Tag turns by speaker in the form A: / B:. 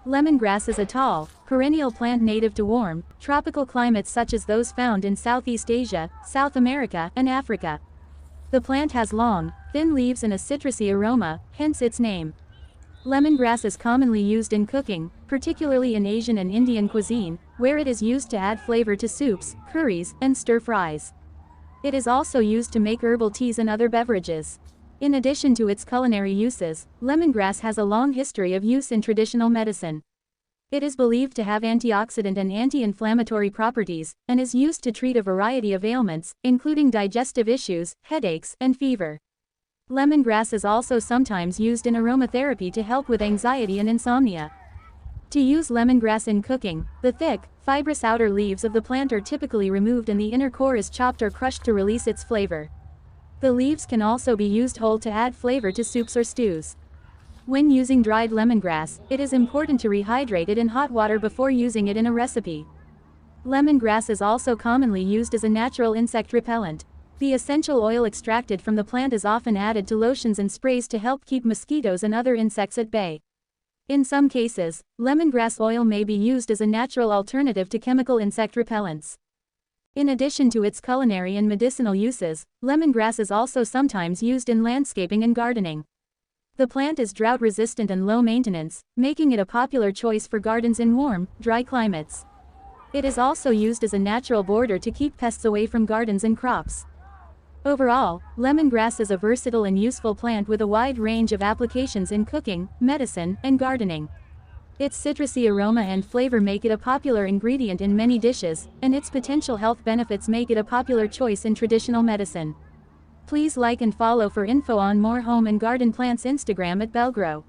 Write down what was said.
A: Lemongrass is a tall, perennial plant native to warm, tropical climates such as those found in Southeast Asia, South America, and Africa. The plant has long, thin leaves and a citrusy aroma, hence its name. Lemongrass is commonly used in cooking, particularly in Asian and Indian cuisine, where it is used to add flavor to soups, curries, and stir-fries. It is also used to make herbal teas and other beverages. In addition to its culinary uses, lemongrass has a long history of use in traditional medicine. It is believed to have antioxidant and anti-inflammatory properties, and is used to treat a variety of ailments, including digestive issues, headaches, and fever. Lemongrass is also sometimes used in aromatherapy to help with anxiety and insomnia. To use lemongrass in cooking, the thick, fibrous outer leaves of the plant are typically removed and the inner core is chopped or crushed to release its flavor. The leaves can also be used whole to add flavor to soups or stews. When using dried lemongrass, it is important to rehydrate it in hot water before using it in a recipe. Lemongrass is also commonly used as a natural insect repellent. The essential oil extracted from the plant is often added to lotions and sprays to help keep mosquitoes and other insects at bay. In some cases, lemongrass oil may be used as a natural alternative to chemical insect repellents. In addition to its culinary and medicinal uses, lemongrass is also sometimes used in landscaping and gardening. The plant is drought-resistant and low maintenance, making it a popular choice for gardens in warm, dry climates. It is also used as a natural border to keep pests away from gardens and crops. Overall, lemongrass is a versatile and useful plant with a wide range of applications in cooking, medicine, and gardening. Its citrusy aroma and flavor make it a popular ingredient in many dishes, and its potential health benefits make it a popular choice in traditional medicine. Please like and follow for info on more home and garden plants Instagram @belgrow.